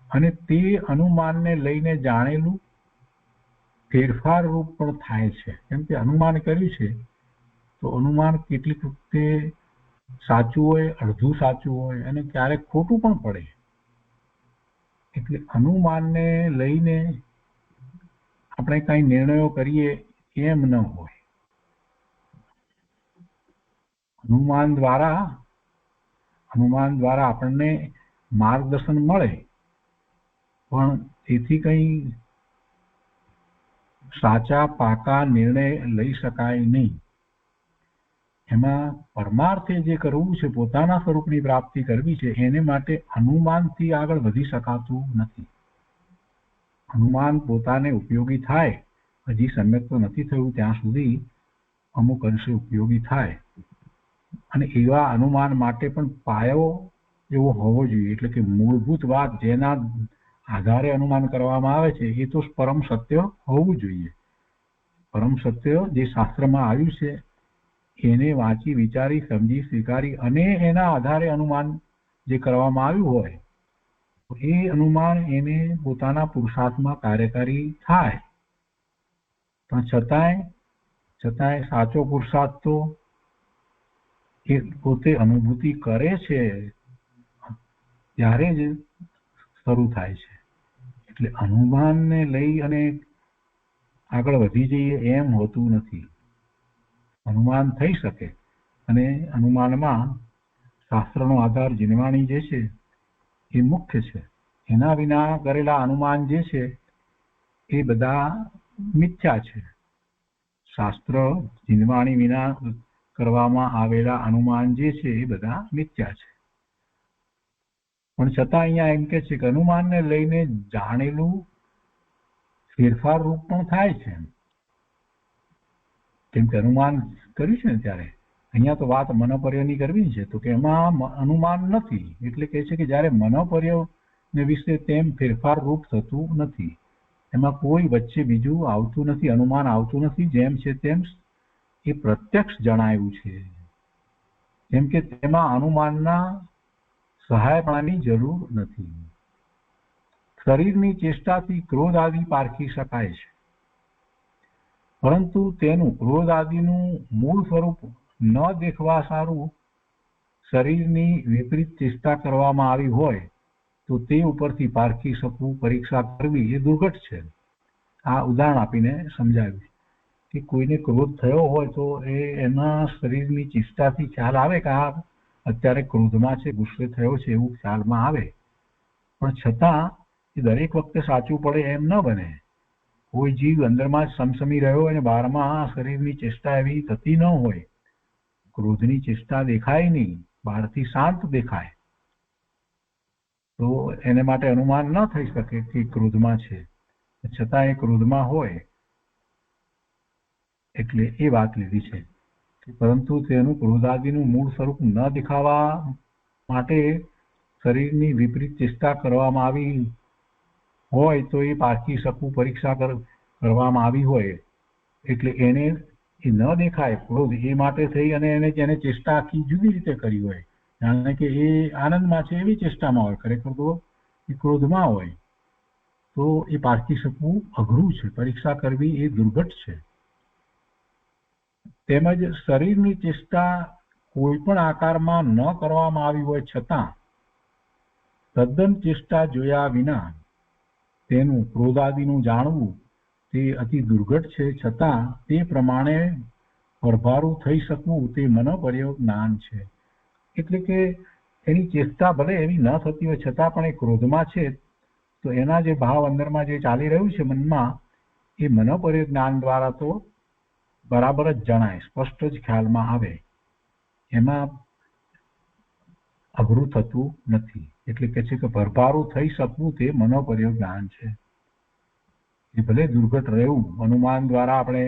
અને તે અનુમાનને લઈને જાણેલું ફેરફાર રૂપ પણ થાય છે. કેમ કે અનુમાન કર્યું છે તો અનુમાન કેટલીક વખતે સાચું હોય, અડધું સાચું હોય અને ક્યારેક ખોટું પણ પડે. એટલે અનુમાનને લઈને આપણે કઈ નિર્ણયો કરીએ એમ ન હોય. અનુમાન દ્વારા આપણને માર્ગદર્શન મળે, પણ તેથી કઈ સાચા પાકા નિર્ણય લઈ શકાય નહીં. એમાં પરમાર્થે જે કરવું છે, પોતાના સ્વરૂપની પ્રાપ્તિ કરવી છે, એને માટે અનુમાનથી આગળ વધી શકાતું નથી. અનુમાન પોતાને ઉપયોગી થાય, હજી સમ્યક તો નથી થયું ત્યાં સુધી અમુક અંશે ઉપયોગી થાય. અને એવા અનુમાન માટે પણ પાયો એવો હોવો જોઈએ. એટલે કે મૂળભૂત વાત જેના આધારે અનુમાન કરવામાં આવે છે એ તો પરમ સત્ય હોવું જોઈએ. પરમ સત્ય જે શાસ્ત્રમાં આવ્યું છે એને વાંચી, વિચારી, સમજી, સ્વીકારી અને એના આધારે અનુમાન જે કરવામાં આવ્યું હોય એ અનુમાન એને પોતાના પુરુષાર્થમાં કાર્યકારી થાય. પણ છતાંય સાચો પુરુષાર્થ તો એ પોતે અનુભૂતિ કરે છે ત્યારે જ શરૂ થાય છે. એટલે અનુમાનને લઈ અને આગળ વધી જઈએ એમ હોતું નથી. અનુમાન થઈ શકે અને અનુમાનમાં શાસ્ત્રનો આધાર જીનવાણી જે છે એ મુખ્ય છે. એના વિના કરેલા અનુમાન જે છે એ બધા મિથ્યા છે. શાસ્ત્ર જીનવાણી વિના કરવામાં આવેલા અનુમાન જે છે એ બધા મિથ્યા છે. પણ છતાં અહીંયા એમ કે છે કે અનુમાનને લઈને જાણેલું ફેરફાર રૂપ પણ થાય છે. કેમ કે અનુમાન કર્યું છે ને ત્યારે અહીંયા તો વાત મનોપર્યની કરવી છે, તો કે એમાં અનુમાન નથી. એટલે કહે છે કે જ્યારે મનોપર્યને વિશે તેમ ફેરફાર રૂપ થતું નથી, એમાં કોઈ વચ્ચે બીજું આવતું નથી, અનુમાન આવતું નથી. જેમ છે તેમ એ પ્રત્યક્ષ જણાયું છે. જેમ કે તેમાં અનુમાનના સહાયપણાની જરૂર નથી. શરીરની ચેષ્ટાથી ક્રોધ આદિ પારખી શકાય છે, પરંતુ તેનું ક્રોધ આદિનું મૂળ સ્વરૂપ ન દેખવા સારું શરીરની વિપરીત ચેષ્ટા કરવામાં આવી હોય તો તે ઉપરથી પારખી શકવું, પરીક્ષા કરવી એ દુર્ઘટ છે. આ ઉદાહરણ આપીને સમજાવ્યું કે કોઈને ક્રોધ થયો હોય તો એના શરીરની ચેષ્ટાથી ખ્યાલ આવે કે આ અત્યારે ક્રોધમાં છે, ગુસ્સે થયો છે એવું ખ્યાલમાં આવે. પણ છતાં એ દરેક વખતે સાચું પડે એમ ન બને. કોઈ જીવ અંદરમાં જ સમસમી રહ્યો અને બહારમાં શરીરની ચેષ્ટા એવી થતી ન હોય, ક્રોધની ચેષ્ટા દેખાય નહીં, બહારથી શાંત દેખાય, તો એને માટે અનુમાન ન થઈ શકે કે ક્રોધમાં છે. છતાં એ ક્રોધમાં હોય એટલે એ વાત લીધી છે. પરંતુ તેનું ક્રોધાદિનું મૂળ સ્વરૂપ ન દેખાવા માટે શરીરની વિપરીત ચેષ્ટા કરવામાં આવી હોય તો એ પારખી શકવું, પરીક્ષા કરવામાં આવી હોય એટલે એને એ ન દેખાય ક્રોધ એ માટે થઈ અને એને ચેષ્ટા આખી જુદી રીતે કરી હોય. જાણે કે એ આનંદમાં છે એવી ચેષ્ટામાં હોય, ખરેખર તો એ ક્રોધમાં હોય, તો એ પારખી શકવું અઘરું છે. પરીક્ષા કરવી એ દુર્ઘટ છે. તેમજ શરીરની ચેષ્ટા કોઈ પણ આકારમાં ન કરવામાં આવી હોય છતાં તદ્દન ચેષ્ટા જોયા વિના તેનું ક્રોધાદિનું જાણવું તે અતિ દુર્ઘટ છે. છતાં તે પ્રમાણે પરભારું થઈ શકવું તે મનોપર્ય જ્ઞાન છે. એટલે કે એની ચેષ્ટા ભલે એવી ન થતી હોય છતાં પણ એ ક્રોધમાં છે તો એના જે ભાવ અંદરમાં જે ચાલી રહ્યું છે મનમાં એ મનોપર્ય જ્ઞાન દ્વારા તો બરાબર જ જણાય, સ્પષ્ટ જ ખ્યાલમાં આવે. એમાં અઘરું થતું નથી. એટલે કે છે કે ભરભારું થઈ શકવું તે મનોપર્ય જ્ઞાન છે. એ ભલે દુર્ઘટ રહેવું, અનુમાન દ્વારા આપણે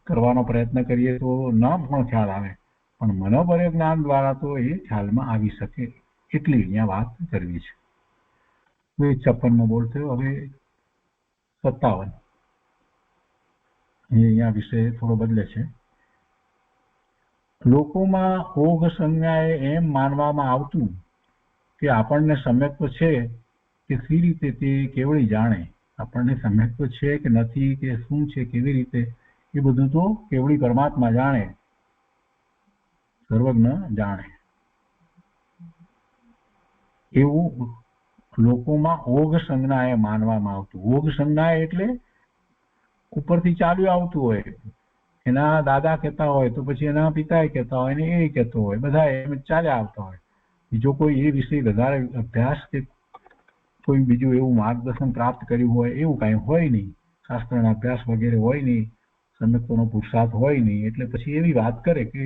કરવાનો પ્રયત્ન કરીએ તો ન પણ ખ્યાલ આવે, પણ મનોપર્ય જ્ઞાન દ્વારા તો એ ખ્યાલમાં આવી શકે. એટલી અહીંયા વાત કરવી છે. 56 બોલ થયો. હવે 57 અહીંયા વિષય થોડો બદલે છે. લોકોમાં ઓઘ સંજ્ઞાએ એમ માનવામાં આવતું કે આપણને સમ્યક્ત્વ છે તે સી રીતે તે કેવળી જાણે, આપણને સમ્યક્ત્વ છે કે નથી, કે શું છે, કેવી રીતે, એ બધું તો કેવળી પરમાત્મા જાણે, સર્વજ્ઞ જાણે. એવું લોકોમાં ઓઘ સંજ્ઞાએ માનવામાં આવતું. ઓઘ સંજ્ઞા એટલે ઉપરથી ચાલ્યું આવતું હોય, એના દાદા કહેતા હોય તો પછી એના પિતાએ કહેતા હોય ને એ કહેતો હોય, બધા એમ ચાલ્યા આવતા હોય. બીજો કોઈ એ વિશે વધારે અભ્યાસ કે કોઈ બીજું એવું માર્ગદર્શન પ્રાપ્ત કર્યું હોય એવું કાંઈ હોય નહીં, શાસ્ત્રના અભ્યાસ વગેરે હોય નહીં, સમ્યક્ત્વનો પુરુષાર્થ હોય નહીં. એટલે પછી એવી વાત કરે કે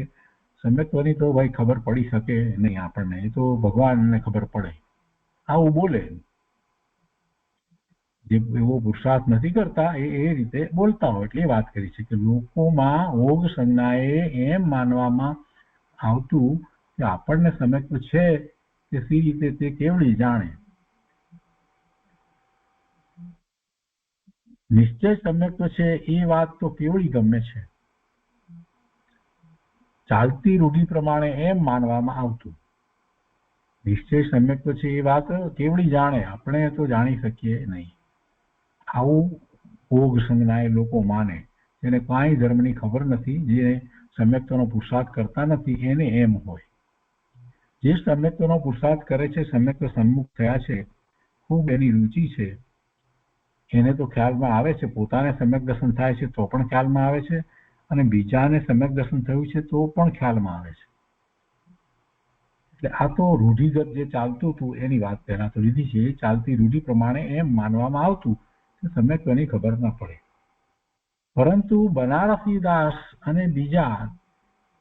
સમ્યક્ત્વની તો ભાઈ ખબર પડી શકે નહીં આપણને, એ તો ભગવાનને ખબર પડે, આવું બોલે. જે એવો પુરુષાર્થ નથી કરતા એ રીતે બોલતા હોય. એટલે એ વાત કરી છે કે લોકોમાં ઓઘ સંજ્ઞાએ એમ માનવામાં આવતું કે આપણને સમ્યક્ત્વ છે કે સી રીતે તે કેવળી જાણે. નિશ્ચય સમ્યક્ત્વ છે એ વાત તો કેવળી ગમે છે. ચાલતી રૂઢિ પ્રમાણે એમ માનવામાં આવતું. નિશ્ચય સમ્યક્ત્વ છે એ વાત કેવળી જાણે, આપણે તો જાણી શકીએ નહીં. આવું ઓઘ સંજ્ઞાએ લોકો માને. જેને કાંઈ ધર્મની ખબર નથી, જે સમ્યક્ત્વનો પુરુષાર્થ કરતા નથી, એને એમ હોય. જે સમ્યક્ત્વનો પુરુષાર્થ કરે છે, સમ્યક્ત્વ સન્મુખ થયા છે, ખૂબ એની રુચિ છે, એને તો ખ્યાલમાં આવે છે, પોતાને સમ્યક દર્શન થાય છે તો પણ ખ્યાલમાં આવે છે, અને બીજાને સમ્યક દર્શન થયું છે તો પણ ખ્યાલમાં આવે છે. એટલે આ તો રૂઢિગત જે ચાલતું હતું એની વાત પહેલા તો લીધી છે. એ ચાલતી રૂઢિ પ્રમાણે એમ માનવામાં આવતું કે સમ્યક્ત્વની ખબર ન પડે. પરંતુ બનારસી દાસ અને બીજા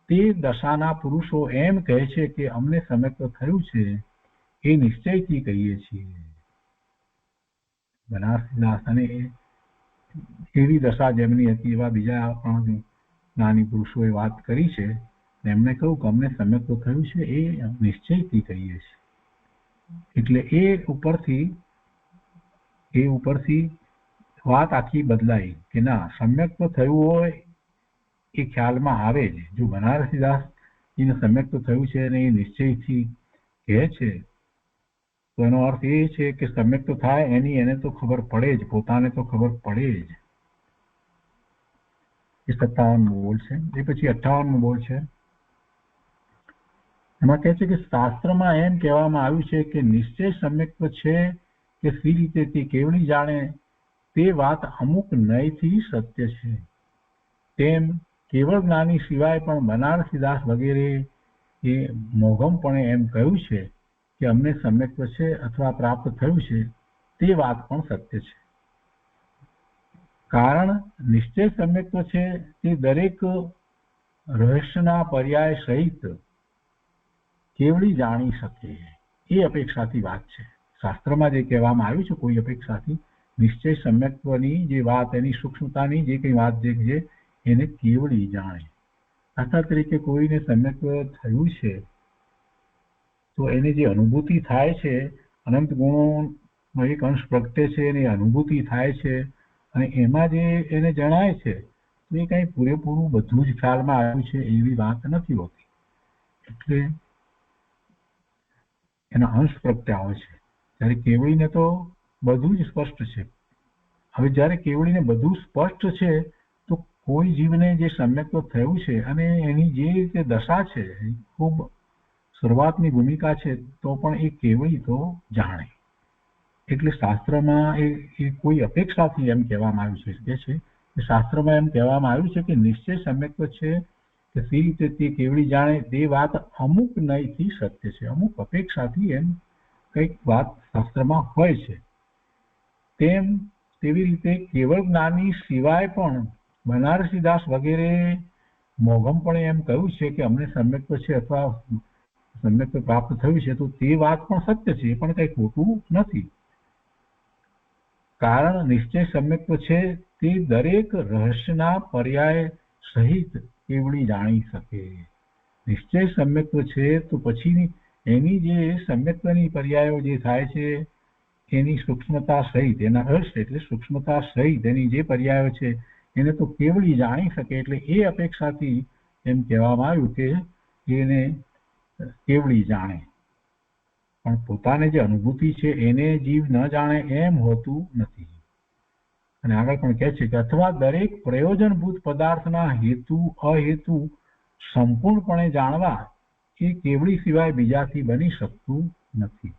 તે દશાના પુરુષો એમ કહે છે કે અમને સમ્યક્ત્વ થયું છે, એ નિશ્ચયથી કહીએ છીએ. બનારસી દાસ અને એવી દશા જેમની હતી એવા બીજા પણ જ્ઞાની પુરુષોએ વાત કરી છે. એમને કહ્યું કે અમને સમ્યક્ત્વ થયું છે, એ નિશ્ચયથી કહીએ છીએ. એટલે એ ઉપરથી વાત આખી બદલાઈ કે ના, સમ્યક્ત્વ થયું હોય એ ખ્યાલમાં આવે જ. જો બનારસી દાસ એને સમ્યક્ત્વ થયું છે અને એ નિશ્ચયથી કહે છે તો એનો અર્થ એ છે કે સમ્યક્ત્વ થાય એની એને તો ખબર પડે જ, પોતાને તો ખબર પડે જ. એ 57મો બોલ છે. એ પછી 58મો બોલ છે. એમાં કહે છે કે શાસ્ત્રમાં એમ કહેવામાં આવ્યું છે કે નિશ્ચય સમ્યક્ત્વ છે કે સી રીતે તે કેવળી જાણે, તે વાત અમુક નયથી સત્ય છે. તેમ કેવળ જ્ઞાની સિવાય પણ બનારસી દાસ વગેરે એ મોઘમપણે એમ કહ્યું છે કે અમને સમ્યક્ત્વ છે અથવા પ્રાપ્ત થયું છે, તે વાત પણ સત્ય છે. કારણ નિશ્ચય સમ્યક્ત્વ છે તે દરેક રહસ્યના પર્યાય સહિત કેવળી જાણી શકે એ અપેક્ષાથી વાત છે. શાસ્ત્રમાં જે કહેવામાં આવ્યું છે કોઈ અપેક્ષાથી, નિશ્ચય સમ્યક્ત્વની જે વાત, એની સૂક્ષ્મતાની જે કંઈ વાત જે એને કેવળી જાણે. દાખલા તરીકે કોઈને સમ્યક્ત્વ થયું છે તો એને જે અનુભૂતિ થાય છે, અનંત ગુણોનો એક અંશ પ્રગટે છે, એની અનુભૂતિ થાય છે, અને એમાં જે એને જણાય છે તો એ કંઈ પૂરેપૂરું બધું જ ખ્યાલમાં આવ્યું છે એવી વાત નથી હોતી. એટલે એના અંશ પ્રગટ્યા હોય છે. જ્યારે કેવળીને તો બધું જ સ્પષ્ટ છે. હવે જ્યારે કેવળીને બધું સ્પષ્ટ છે તો કોઈ જીવને જે સમ્યક્ત્વ થયું છે અને એની જે રીતે દશા છે, ખૂબ શરૂઆતની ભૂમિકા છે, તો પણ એ કેવળી તો જાણે. એટલે શાસ્ત્રમાં એ કોઈ અપેક્ષાથી એમ કહેવામાં આવ્યું છે કે શાસ્ત્રમાં એમ કહેવામાં આવ્યું છે કે નિશ્ચય સમ્યક્ત્વ છે કે સી રીતે તે કેવળી જાણે, તે વાત અમુક નયથી સત્ય છે. અમુક અપેક્ષાથી એમ કંઈક વાત શાસ્ત્રમાં હોય છે. તેવી રીતે કેવળ જ્ઞાની સિવાય પણ બનારસી દાસ વગેરે મોઘમપણે એમ કહ્યું છે કે અમને સમ્યક્ત્વ છે અથવા સમ્યક્ત્વ પ્રાપ્ત થયું છે, તો તે વાત પણ સત્ય છે, એ પણ કંઈ ખોટું નથી. કારણ નિશ્ચય સમ્યક્ત્વ છે તે દરેક રહસ્યના પર્યાય સહિત કેવળી જાણી શકે. નિશ્ચય સમ્યક્ત્વ છે તો પછી એની જે સમ્યક્ત્વની પર્યાયો જે થાય છે એની સૂક્ષ્મતા સહિત, એના રહસ્ય એટલે સૂક્ષ્મતા સહિત એની જે પર્યાયો છે એને તો કેવળી જાણી શકે. એટલે એ અપેક્ષાથી એમ કહેવામાં આવ્યું કે એને કેવળી જાણે. પણ પોતાને જે અનુભૂતિ છે એને જીવ ન જાણે એમ હોતું નથી. અને આગળ પણ કહે છે કે અથવા દરેક પ્રયોજનભૂત પદાર્થના હેતુ અહેતુ સંપૂર્ણપણે જાણવા એ કેવડી સિવાય બીજાથી બની શકતું નથી.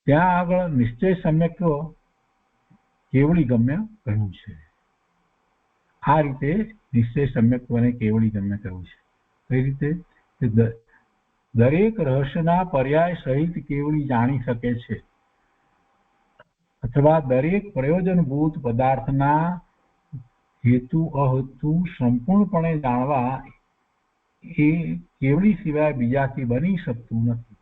ત્યાં આગળ નિશ્ચય સમ્યક્ત્વ કેવડી ગમ્ય કહ્યું છે. આ રીતે નિશ્ચય સમ્યક્ત્વને કેવડી ગમ્ય કહ્યું છે. કઈ રીતે? દરેક રહસ્યના પર્યાય સહિત કેવડી જાણી શકે છે અથવા દરેક પ્રયોજનભૂત પદાર્થના હેતુ અહેતુ સંપૂર્ણપણે જાણવા એ કેવડી સિવાય બીજાથી બની શકતું નથી.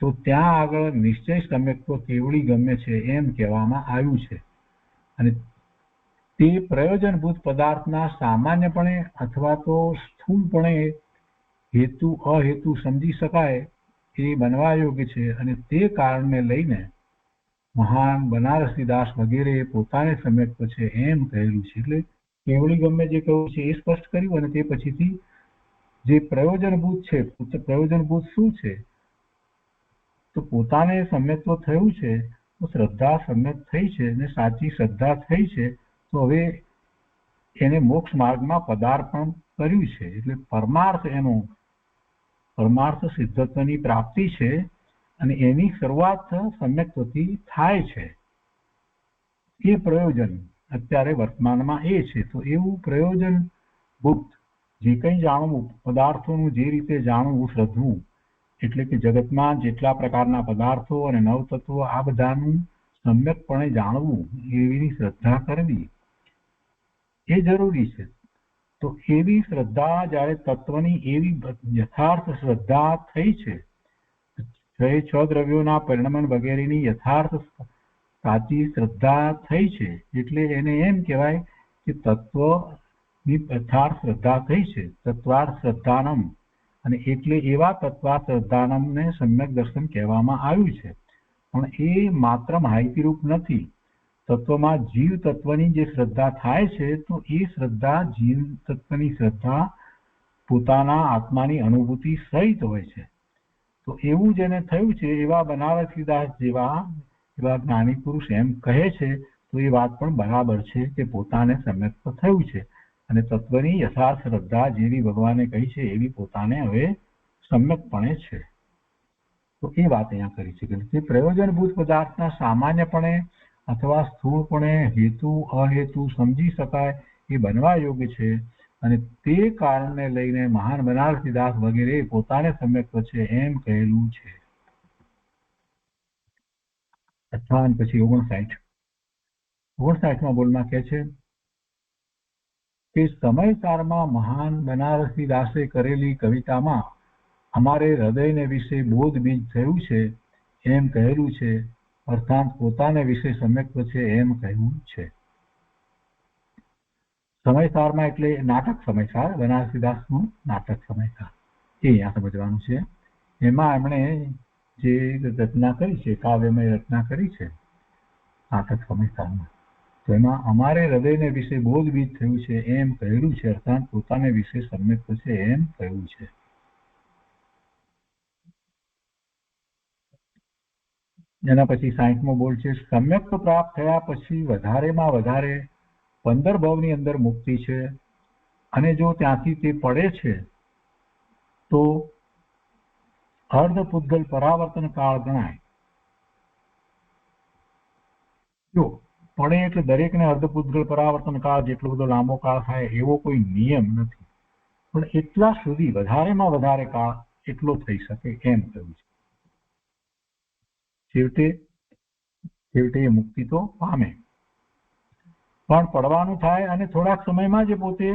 તો ત્યાં આગળ નિશ્ચય સમ્યક્ત્વ કેવડી ગમ્ય છે એમ કહેવામાં આવ્યું છે. અને તે પ્રયોજનભૂત પદાર્થના સામાન્યપણે અથવા તો સ્થૂળપણે હેતુ અહેતુ સમજી શકાય એ બનવા યોગ્ય છે. અને તે કારણને લઈને મહાન બનારસીદાસ વગેરે પોતાને સમ્યક્ત્વ છે એમ કહેલું છે. એટલે કેવડી ગમ્ય જે કહ્યું છે એ સ્પષ્ટ કર્યું. અને તે પછીથી જે પ્રયોજનભૂત છે, પ્રયોજનભૂત શું છે? તો પોતાને સમ્યક્ત્વ થયું છે, તો શ્રદ્ધા સમ્યક થઈ છે અને સાચી શ્રદ્ધા થઈ છે, તો હવે એને મોક્ષ માર્ગમાં પદાર્પણ કર્યું છે. એટલે પરમાર્થ સિદ્ધત્વની પ્રાપ્તિ છે અને એની શરૂઆત સમ્યક્ત્વથી થાય છે. એ પ્રયોજન અત્યારે વર્તમાનમાં એ છે. તો એવું પ્રયોજનભૂત જે કંઈ જાણવું, પદાર્થોનું જે રીતે જાણવું, શ્રદ્ધવું, એટલે કે જગતમાં જેટલા પ્રકારના પદાર્થો અને નવતત્વો આ બધાનું સમ્યકપણે જાણવું, એવી શ્રદ્ધા કરવી એ જરૂરી છે. તો એવી શ્રદ્ધા જ્યારે તત્વની એવી યથાર્થ શ્રદ્ધા થઈ છે, છ દ્રવ્યોના પરિણમન વગેરેની યથાર્થ સાચી શ્રદ્ધા થઈ છે, એટલે એને એમ કહેવાય કે તત્વની યથાર્થ શ્રદ્ધા થઈ છે, તત્વાર્થ શ્રદ્ધાનમ. અને એટલે એવા તત્વાર્થ શ્રદ્ધાનમને સમ્યક દર્શન કહેવામાં આવ્યું છે. પણ એ માત્ર માહિતીરૂપ નથી. તત્વમાં જીવ તત્વની જે શ્રદ્ધા થાય છે, તો એ શ્રદ્ધા જીવ તત્વની શ્રદ્ધા પોતાના આત્માની અનુભૂતિ સહિત હોય છે. તો એવું જેને થયું છે, એવા બનારસીદાસ જેવા એવા જ્ઞાની પુરુષ એમ કહે છે, તો એ વાત પણ બરાબર છે કે પોતાને સમ્યક્ત્વ થયું છે અને તત્વની યથાર્થ શ્રદ્ધા જેવી ભગવાને કહી છે એવી પોતાને હવે સમ્યકપણે છે. તો એ વાત અહીંયા કરી છે કે તે પ્રયોજનભૂત પદાર્થના સામાન્યપણે અથવા સ્થૂળપણે હેતુ અહેતુ સમજી શકાય એ બનવા યોગ્ય છે. અને તે કારણને લઈને મહાન બનારસીદાસ વગેરે પોતાને સમ્યક્ત્વ છે એમ કહેલું છે. 58 પછી 59માં બોલમાં કહે છે કે સમયસારમાં મહાન બનારસીદાસે કરેલી કવિતામાં અમારે હૃદયને વિશે બોધ બીજ થયું છે એમ કહેલું છે. અર્થાત પોતાને વિશે સમ્યક્ત્વ છે એમ કહ્યું છે. સમયસારમાં એટલે નાટક સમયસાર, બનારસીદાસનું નાટક સમયસાર, એ અહીંયા સમજવાનું છે. એમાં એમણે જે રચના કરી છે, કાવ્યમય રચના કરી છે નાટક સમયસારમાં, તો એમાં અમારે હૃદયને વિશે બોધ બીજ થયું છે એમ કહેલું છે. અર્થાત પોતાને વિશે સમ્યક્ત્વ છે એમ કહ્યું છે. એના પછી 60મો બોલ છે સમ્યક્ત્વ પ્રાપ્ત થયા પછી વધારેમાં વધારે 15 ભાવની અંદર મુક્તિ છે. અને જો ત્યાંથી તે પડે છે તો અર્ધપૂતગલ પરાવર્તન કાળ ગણાય. જો પડે એટલે દરેકને અર્ધપૂતગલ પરાવર્તન કાળ જેટલો બધો લાંબો કાળ થાય એવો કોઈ નિયમ નથી, પણ એટલા સુધી વધારેમાં વધારે કાળ એટલો થઈ શકે એમ કહ્યું છે. છેવટે એ મુક્તિ તો પામે, પણ પડવાનું થાય અને થોડાક સમયમાં જ પોતે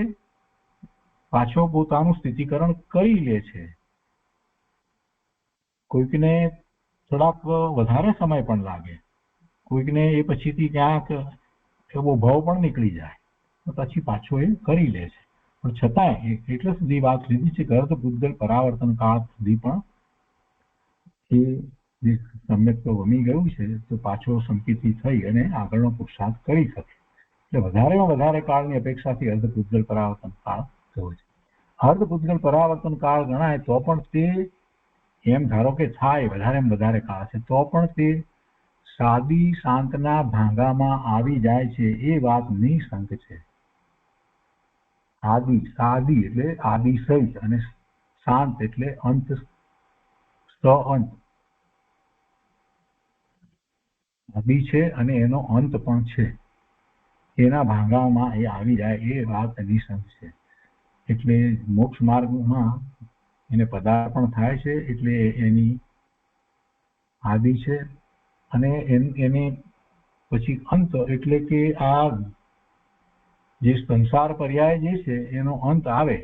પાછો પોતાનું સ્થિતિકરણ કરી લે છે. કોઈકને થોડાક વધારે સમય પણ લાગે, કોઈકને એ પછીથી ક્યાંક એવો ભાવ પણ નીકળી જાય તો પછી પાછો એ કરી લે છે. પણ છતાંય એટલે સુધી વાત લીધી છે કે અર્ધપૂતગલ પરાવર્તન કાળ સુધી પણ એ જે સમ્યક્ત્વ વમી ગયું છે તો પાછો સંપિતિ થઈ અને આગળનો પુરુષાર્થ કરી શકે. એટલે વધારેમાં વધારે કાળની અપેક્ષાથી અર્ધપૂતગલ પરાવર્તન કાળ થયો છે. અર્ધપૂતગલ પરાવર્તન કાળ ગણાય તો પણ તે એમ ધારો કે થાય વધારેમાં વધારે કાળ છે તો પણ તે સાદી શાંતના ભાંગામાં આવી જાય છે એ વાત નિઃશંક છે. સાદી એટલે આદિ સહિત અને શાંત એટલે અંત સઅંત. આદિ છે અને એનો અંત પણ છે. એના ભાંગામાં એ આવી જાય એ વાત નિઃશંક છે. એટલે મોક્ષ માર્ગમાં એને પદાર્પણ થાય છે એટલે એની આદિ છે અને એને પછી અંત એટલે કે આ જે સંસાર પર્યાય જે છે એનો અંત આવે.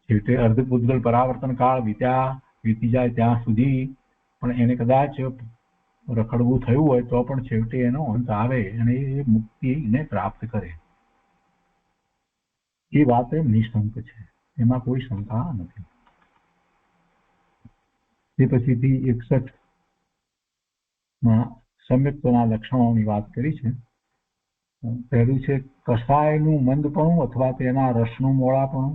છેવટે અર્ધપૂતગલ પરાવર્તન કાળ વીતી જાય ત્યાં સુધી પણ એને કદાચ રખડવું થયું હોય તો પણ છેવટે એનો અંત આવે અને એ મુક્તિને પ્રાપ્ત કરે. એ વાત નિઃશંક છે, એમાં કોઈ શંકા નથી. તે પછીથી 61 માં સમ્યક્તના લક્ષણોની વાત કરી છે. પહેલું છે કસાયનું મંદપણું અથવા તેના રસનું મોળાપણું.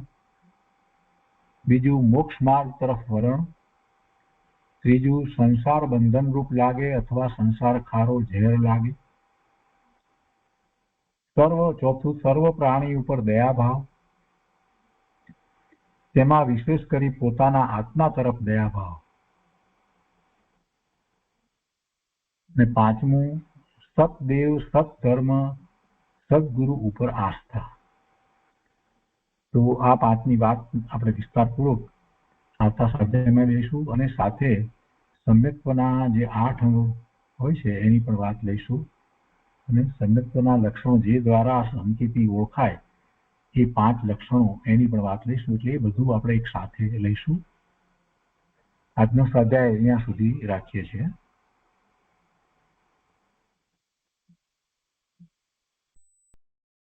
બીજું મોક્ષ માર્ગ તરફ વલણ. ત્રીજું સંસાર બંધન રૂપ લાગે અથવા સંસાર ખારો ઝેર લાગે. ચોથું સર્વ પ્રાણી ઉપર દયાભાવ, તેમાં વિશેષ કરી પોતાના આત્મા તરફ દયાભાવ. અને પાંચમું સતદેવ, સતધર્મ, સદગુરુ ઉપર આસ્થા. તો આ પાંચની વાત આપણે વિસ્તારપૂર્વક આવતા સ્વાધ્યાયમાં લઈશું અને સાથે સમ્યક્ત્વના જે 8 અંગો હોય છે એની પણ વાત લઈશું અને સમ્યક્ત્વના લક્ષણો જે દ્વારા સંકેતી ઓળખાય એ 5 લક્ષણો એની પણ વાત લઈશું. એટલે એ બધું આપણે એક સાથે લઈશું. આજનો સ્વાધ્યાય અહીંયા સુધી રાખીએ છીએ.